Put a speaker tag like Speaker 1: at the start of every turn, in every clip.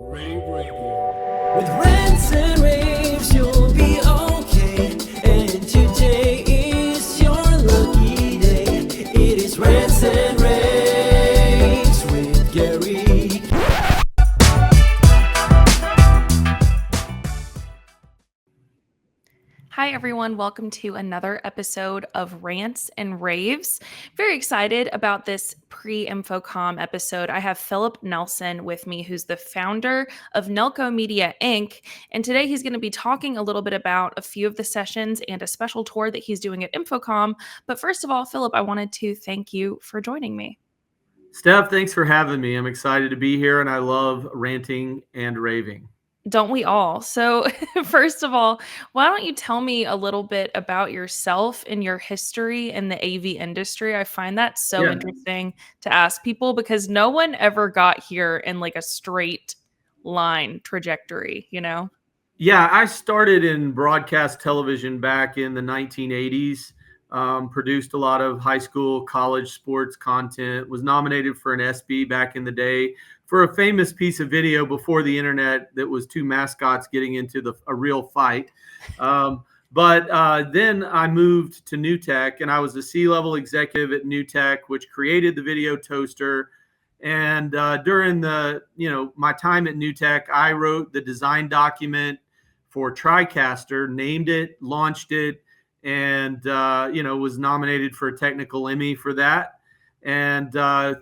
Speaker 1: rAVe Radio. With rants and raves, you'll be okay. And today is your lucky day. It is rants and raves with Gary.
Speaker 2: Hi, everyone. Welcome to another episode of Rants and Raves. Very excited about this pre-InfoComm episode. I have Philip Nelson with me, who's the founder of Nelco Media Inc. And today he's going to be talking a little bit about a few of the sessions and a special tour that he's doing at InfoComm. But first of all, Philip, I wanted to thank you for joining me.
Speaker 3: Steph, thanks for having me. I'm excited to be here, and I love ranting and raving.
Speaker 2: Don't we all? So first of all, why don't you tell me a little bit about yourself and your history in the AV industry? I find that so interesting to ask people because no one ever got here in like a straight line trajectory, you know?
Speaker 3: Yeah, I started in broadcast television back in the 1980s, produced a lot of high school, college sports content, was nominated for an ESPY back in the day for a famous piece of video before the internet that was two mascots getting into a real fight. But then I moved to NewTek, and I was a C-level executive at NewTek, which created the video toaster. And during my time at NewTek, I wrote the design document for TriCaster, named it, launched it, and was nominated for a technical Emmy for that. And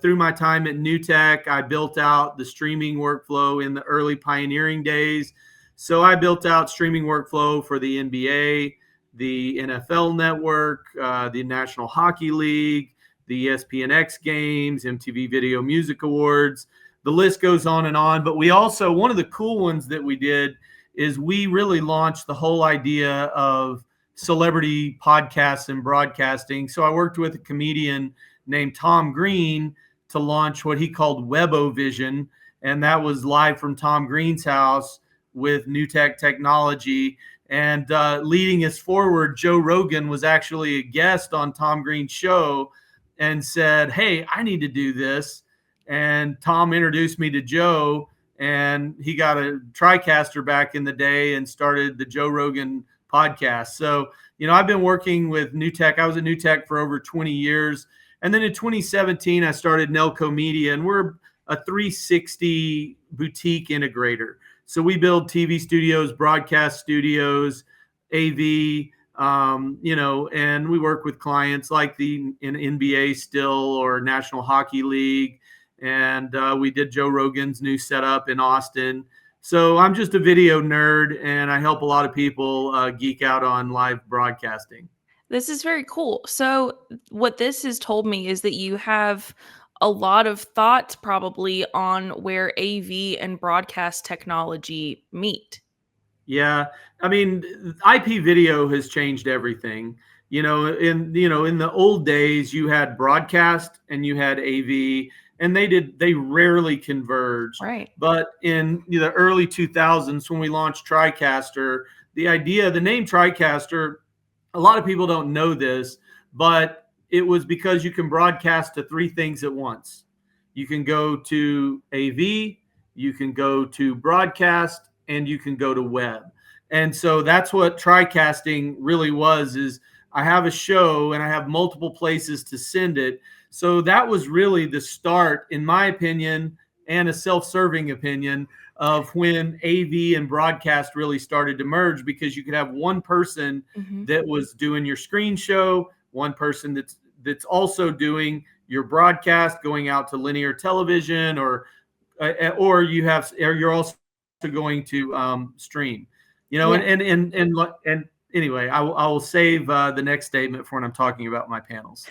Speaker 3: through my time at NewTek, I built out the streaming workflow in the early pioneering days. So I built out streaming workflow for the NBA, the NFL Network, the National Hockey League, the ESPN X Games, MTV Video Music Awards. The list goes on and on. But we also, one of the cool ones that we did is we really launched the whole idea of celebrity podcasts and broadcasting. So I worked with a comedian named Tom Green to launch what he called WeboVision, and that was live from Tom Green's house with NewTek technology. And leading us forward, Joe Rogan was actually a guest on Tom Green's show and said, "Hey, I need to do this." And Tom introduced me to Joe, and he got a TriCaster back in the day and started the Joe Rogan podcast. So, I've been working with NewTek. I was at NewTek for over 20 years. And then in 2017, I started Nelco Media, and we're a 360 boutique integrator. So we build TV studios, broadcast studios, AV, and we work with clients like in NBA still or National Hockey League. And we did Joe Rogan's new setup in Austin. So I'm just a video nerd, and I help a lot of people geek out on live broadcasting.
Speaker 2: This is very cool. So what this has told me is that you have a lot of thoughts probably on where AV and broadcast technology meet.
Speaker 3: Yeah, I mean, IP video has changed everything. In the old days, you had broadcast and you had AV, and they rarely converged.
Speaker 2: Right.
Speaker 3: But in the early 2000s, when we launched TriCaster, the name TriCaster, a lot of people don't know this, but it was because you can broadcast to three things at once. You can go to AV, you can go to broadcast, and you can go to web. And so that's what TriCasting really was, is I have a show and I have multiple places to send it. So that was really the start, in my opinion, and a self-serving opinion, of when AV and broadcast really started to merge, because you could have one person that was doing your screen show, one person that's also doing your broadcast going out to linear television, or you're also going to stream, and anyway, I will save the next statement for when I'm talking about my panels.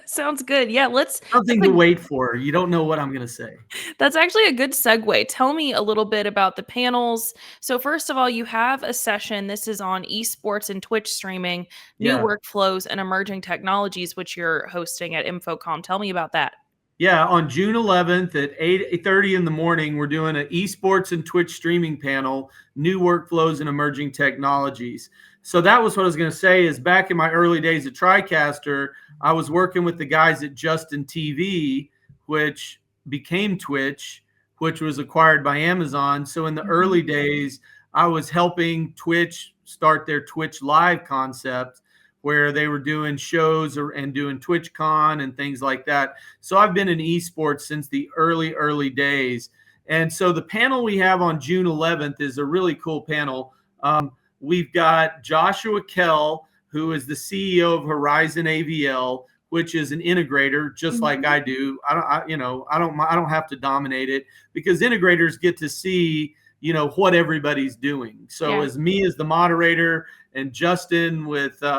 Speaker 2: Sounds good. Yeah,
Speaker 3: something to wait for. You don't know what I'm going to say.
Speaker 2: That's actually a good segue. Tell me a little bit about the panels. So first of all, you have a session. This is on esports and Twitch streaming, new workflows and emerging technologies, which you're hosting at InfoComm. Tell me about that.
Speaker 3: Yeah, on June 11th at 8:30 in the morning, we're doing an esports and Twitch streaming panel, new workflows and emerging technologies. So that was what I was going to say, is back in my early days at TriCaster, I was working with the guys at Justin TV, which became Twitch, which was acquired by Amazon. So in the early days, I was helping Twitch start their Twitch Live concept, where they were doing shows and doing TwitchCon and things like that. So I've been in esports since the early days. And so the panel we have on June 11th is a really cool panel. We've got Joshua Kell, who is the CEO of Horizon AVL, which is an integrator, just like I do. I don't have to dominate it, because integrators get to see, what everybody's doing. So as me as the moderator, and Justin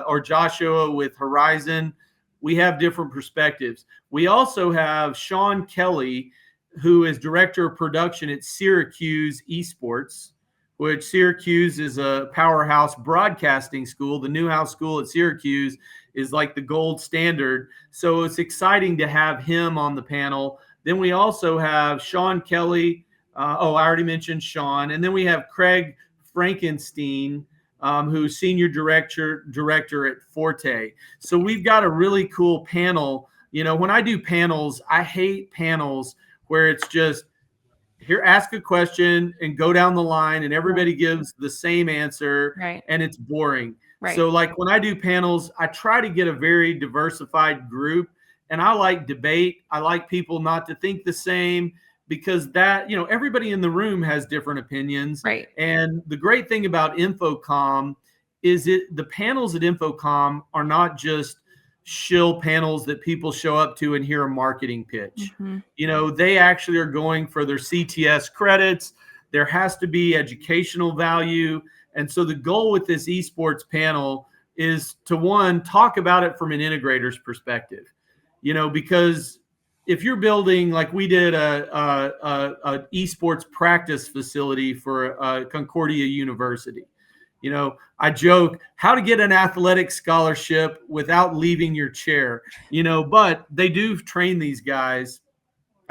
Speaker 3: or Joshua with Horizon, we have different perspectives. We also have Sean Kelly, who is director of production at Syracuse Esports, which Syracuse is a powerhouse broadcasting school. The Newhouse School at Syracuse is like the gold standard. So it's exciting to have him on the panel. Then we also have Sean Kelly. I already mentioned Sean. And then we have Craig Frankenstein, who's senior director at Forte. So we've got a really cool panel. When I do panels, I hate panels where it's just, here, ask a question and go down the line and everybody gives the same answer, and it's boring. So like when I do panels, I try to get a very diversified group, and I like debate. I like people not to think the same, because that, everybody in the room has different opinions. And the great thing about InfoComm is the panels at InfoComm are not just shill panels that people show up to and hear a marketing pitch. They actually are going for their CTS credits. There has to be educational value. And so the goal with this esports panel is to, one, talk about it from an integrator's perspective, because if you're building, like we did a esports practice facility for Concordia University. I joke how to get an athletic scholarship without leaving your chair, but they do train these guys.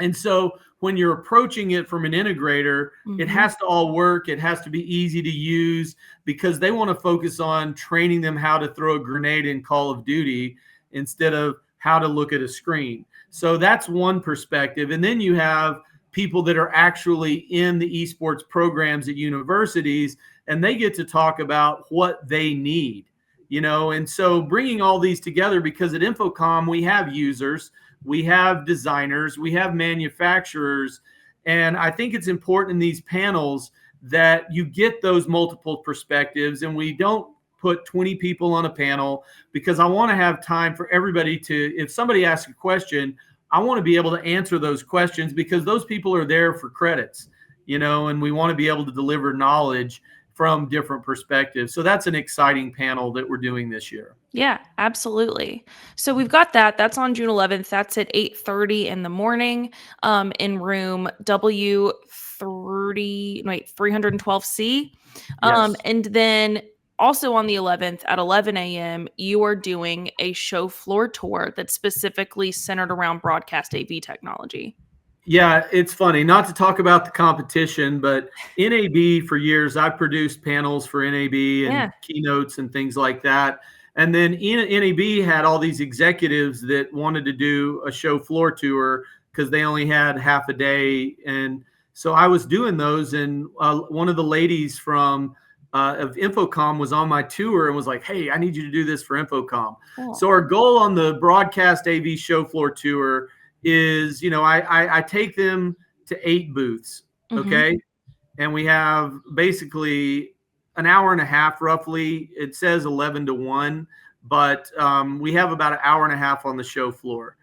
Speaker 3: And so when you're approaching it from an integrator, it has to all work. It has to be easy to use, because they want to focus on training them how to throw a grenade in Call of Duty instead of how to look at a screen. So that's one perspective. And then you have people that are actually in the esports programs at universities, and they get to talk about what they need, and so bringing all these together, because at InfoComm, we have users, we have designers, we have manufacturers. And I think it's important in these panels that you get those multiple perspectives, and we don't put 20 people on a panel, because I want to have time for everybody to, if somebody asks a question, I want to be able to answer those questions, because those people are there for credits, and we want to be able to deliver knowledge from different perspectives. So that's an exciting panel that we're doing this year.
Speaker 2: Yeah, absolutely. So we've got that. That's on June 11th. That's at 8:30 in the morning, in room W312C. And then also on the 11th at 11 a.m., you are doing a show floor tour that's specifically centered around broadcast AV technology.
Speaker 3: Yeah, it's funny, not to talk about the competition, but NAB, for years, I've produced panels for NAB and keynotes and things like that. And then NAB had all these executives that wanted to do a show floor tour, because they only had half a day. And so I was doing those, and one of the ladies from of InfoComm was on my tour and was like, hey, I need you to do this for InfoComm. Cool. So our goal on the broadcast AV show floor tour is, I take them to 8 booths, okay? And we have basically an hour and a half, roughly. It says 11 to 1, but we have about an hour and a half on the show floor.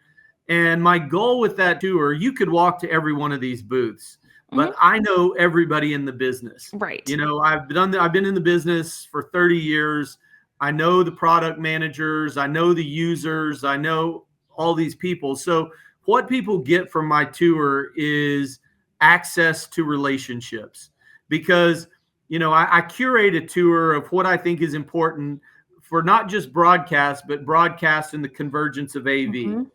Speaker 3: And my goal with that tour, you could walk to every one of these booths, but I know everybody in the business.
Speaker 2: Right.
Speaker 3: I've been in the business for 30 years. I know the product managers, I know the users, I know all these people. So what people get from my tour is access to relationships, because, I curate a tour of what I think is important for not just broadcast, but broadcast and the convergence of AV.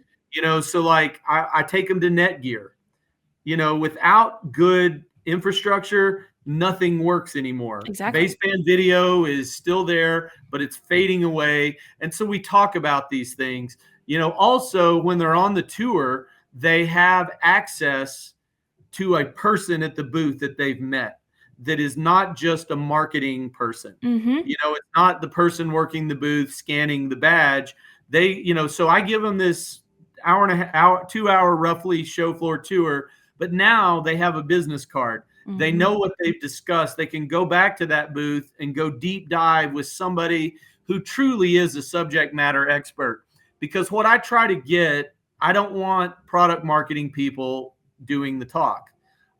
Speaker 3: So like I take them to Netgear. Without good infrastructure, nothing works anymore.
Speaker 2: Exactly.
Speaker 3: Baseband video is still there, but it's fading away. And so we talk about these things. Also, when they're on the tour, they have access to a person at the booth that they've met that is not just a marketing person.
Speaker 2: Mm-hmm.
Speaker 3: It's not the person working the booth scanning the badge. So I give them this hour and a half, 2 hour roughly show floor tour, but now they have a business card.
Speaker 2: Mm-hmm.
Speaker 3: They know what they've discussed. They can go back to that booth and go deep dive with somebody who truly is a subject matter expert. Because what I try to get, I don't want product marketing people doing the talk.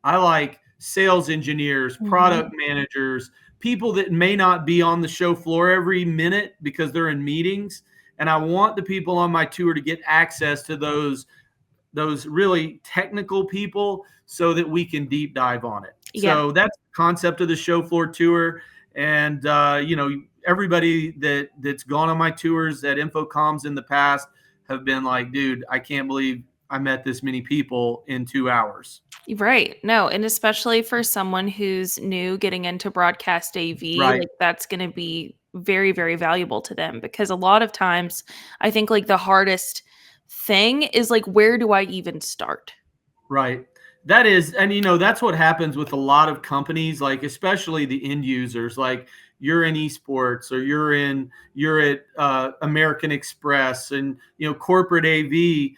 Speaker 3: I like sales engineers, product managers, people that may not be on the show floor every minute because they're in meetings. And I want the people on my tour to get access to those really technical people so that we can deep dive on it.
Speaker 2: Yeah.
Speaker 3: So that's the concept of the show floor tour. And, everybody that's gone on my tours at InfoComms in the past have been like, dude, I can't believe I met this many people in 2 hours.
Speaker 2: Right. No, and especially for someone who's new getting into broadcast AV,
Speaker 3: Right.
Speaker 2: like that's going to be very, very valuable to them, because a lot of times I think like the hardest thing is like, where do I even start?
Speaker 3: Right. That is, and that's what happens with a lot of companies, like especially the end users, like you're in esports or you're at American Express and, corporate AV,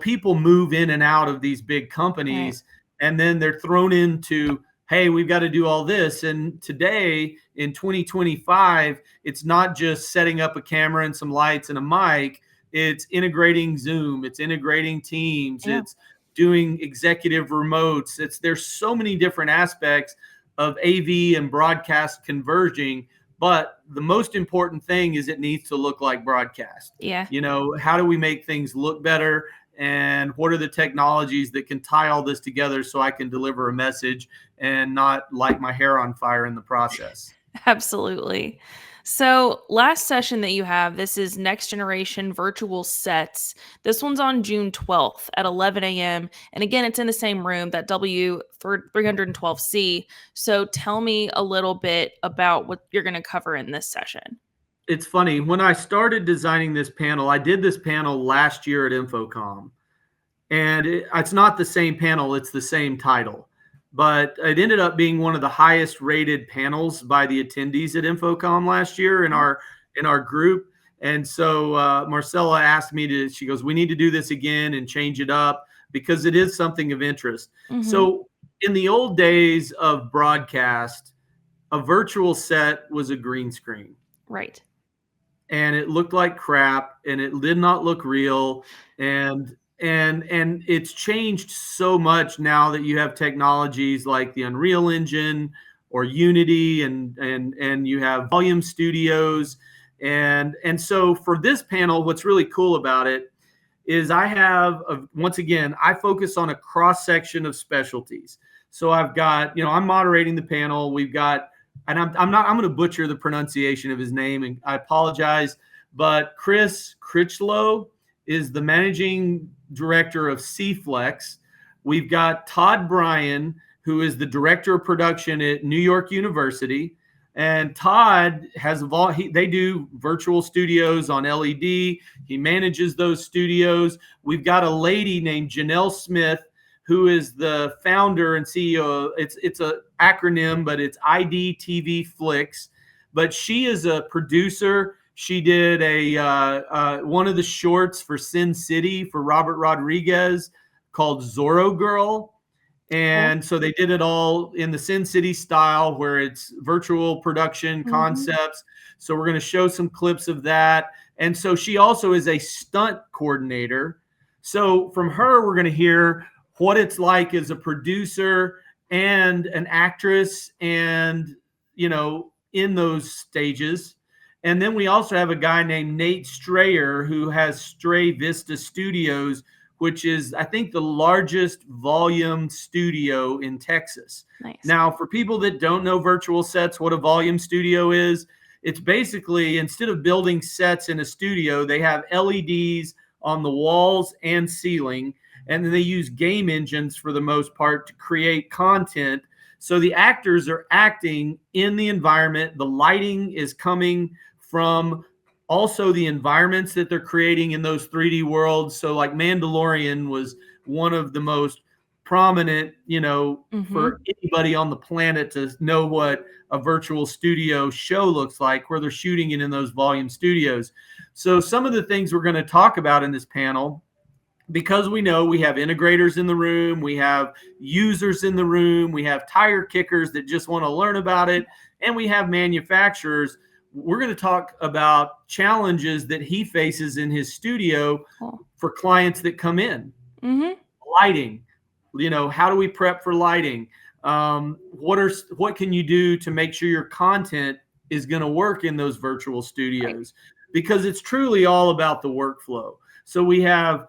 Speaker 3: people move in and out of these big companies. Right. And then they're thrown into, hey, we've got to do all this. And today in 2025, it's not just setting up a camera and some lights and a mic. It's integrating Zoom. It's integrating Teams. Yeah. It's doing executive remotes. There's so many different aspects of AV and broadcast converging, but the most important thing is it needs to look like broadcast.
Speaker 2: Yeah.
Speaker 3: How do we make things look better? And what are the technologies that can tie all this together so I can deliver a message and not light my hair on fire in the process?
Speaker 2: Absolutely. So last session that you have, this is Next Generation Virtual Sets. This one's on June 12th at 11 a.m. And again, it's in the same room, that W312C. So tell me a little bit about what you're going to cover in this session.
Speaker 3: It's funny. When I started designing this panel, I did this panel last year at InfoComm. And it's not the same panel, it's the same title. But it ended up being one of the highest rated panels by the attendees at InfoComm last year in our group. And so Marcella asked me she goes, we need to do this again and change it up because it is something of interest. Mm-hmm. So in the old days of broadcast, a virtual set was a green screen.
Speaker 2: Right.
Speaker 3: And it looked like crap and it did not look real. And it's changed so much now that you have technologies like the Unreal Engine or Unity and you have volume studios. And so for this panel, what's really cool about it is I have, once again, I focus on a cross section of specialties. So I've got, I'm moderating the panel. We've got, and I'm going to butcher the pronunciation of his name and I apologize, but Chris Critchlow is the managing director of CFlex. We've got Todd Bryan, who is the director of production at New York University. And Todd has they do virtual studios on LED. He manages those studios. We've got a lady named Janelle Smith, who is the founder and CEO. It's an acronym, but it's IDTV Flix. But she is a producer. She did one of the shorts for Sin City for Robert Rodriguez called Zorro Girl. And so they did it all in the Sin City style where it's virtual production concepts. So we're going to show some clips of that. And so she also is a stunt coordinator. So from her, we're going to hear what it's like as a producer and an actress and, in those stages. And then we also have a guy named Nate Strayer who has Stray Vista Studios, which is, I think, the largest volume studio in Texas.
Speaker 2: Nice.
Speaker 3: Now, for people that don't know virtual sets, what a volume studio is, it's basically, instead of building sets in a studio, they have LEDs on the walls and ceiling, and then they use game engines for the most part to create content. So the actors are acting in the environment. The lighting is coming from also the environments that they're creating in those 3D worlds. So like Mandalorian was one of the most prominent,
Speaker 2: Mhm.
Speaker 3: for anybody on the planet to know what a virtual studio show looks like, where they're shooting it in those volume studios. So some of the things we're going to talk about in this panel, because we know we have integrators in the room, we have users in the room, we have tire kickers that just want to learn about it, and we have manufacturers. We're going to talk about challenges that he faces in his studio
Speaker 2: Cool.
Speaker 3: for clients that come in.
Speaker 2: Mhm.
Speaker 3: Lighting, how do we prep for lighting? What can you do to make sure your content is going to work in those virtual studios? Because it's truly all about the workflow. So we have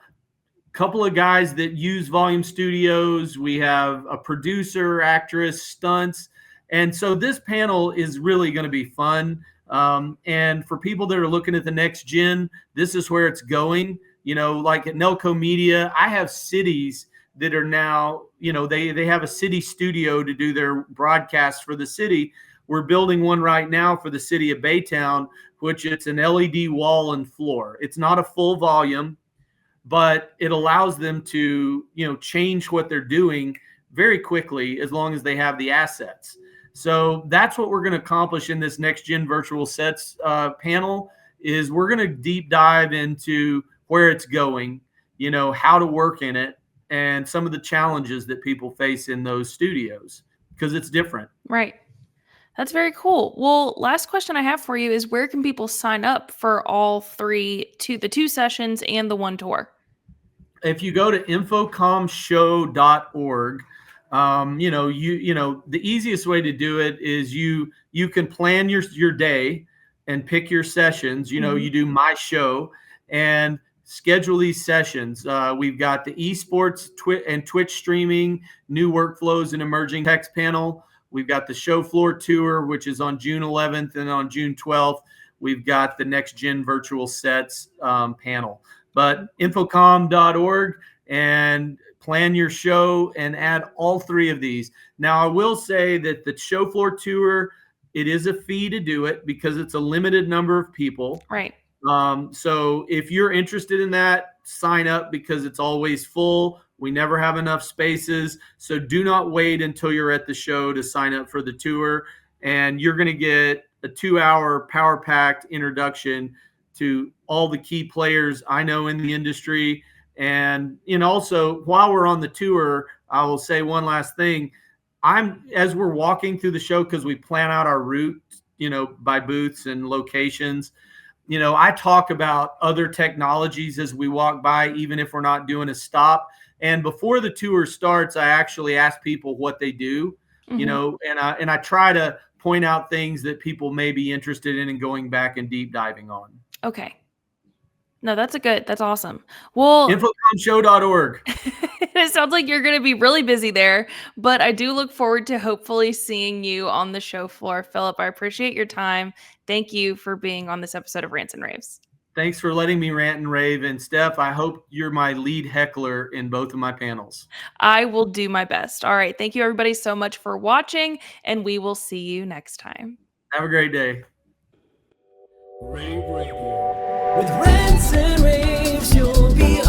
Speaker 3: couple of guys that use volume studios. We have a producer, actress, stunts. And so this panel is really going to be fun. And for people that are looking at the next gen, this is where it's going. Like at Nelco Media, I have cities that are now, they have a city studio to do their broadcasts for the city. We're building one right now for the city of Baytown, which it's an LED wall and floor. It's not a full volume, but it allows them to, change what they're doing very quickly as long as they have the assets. So that's what we're going to accomplish in this next gen virtual sets panel. Is we're going to deep dive into where it's going, how to work in it, and some of the challenges that people face in those studios, because it's different.
Speaker 2: Right. That's very cool. Well, last question I have for you is, where can people sign up for all the two sessions and the one tour?
Speaker 3: If you go to infocommshow.org, the easiest way to do it is you can plan your day and pick your sessions. You do my show and schedule these sessions. We've got the esports and Twitch streaming, new workflows and emerging text panel. We've got the show floor tour, which is on June 11th, and on June 12th, we've got the next gen virtual sets panel. But InfoComm.org, and plan your show and add all three of these. Now, I will say that the show floor tour, it is a fee to do it because it's a limited number of people.
Speaker 2: Right.
Speaker 3: So if you're interested in that, sign up, because it's always full. We never have enough spaces. So do not wait until you're at the show to sign up for the tour. And you're going to get a 2-hour power-packed introduction to all the key players I know in the industry. And also, while we're on the tour, I will say one last thing. As we're walking through the show, because we plan out our route, by booths and locations, I talk about other technologies as we walk by, even if we're not doing a stop. And before the tour starts, I actually ask people what they do, and I try to point out things that people may be interested in and going back and deep diving on.
Speaker 2: Okay. No, that's awesome. Well,
Speaker 3: InfoCommshow.org.
Speaker 2: It sounds like you're going to be really busy there, but I do look forward to hopefully seeing you on the show floor. Philip, I appreciate your time. Thank you for being on this episode of Rants and Raves.
Speaker 3: Thanks for letting me rant and rave. And Steph, I hope you're my lead heckler in both of my panels.
Speaker 2: I will do my best. All right. Thank you, everybody, so much for watching, and we will see you next time.
Speaker 3: Have a great day.
Speaker 1: rAVe Radio. With rants and raves, you'll be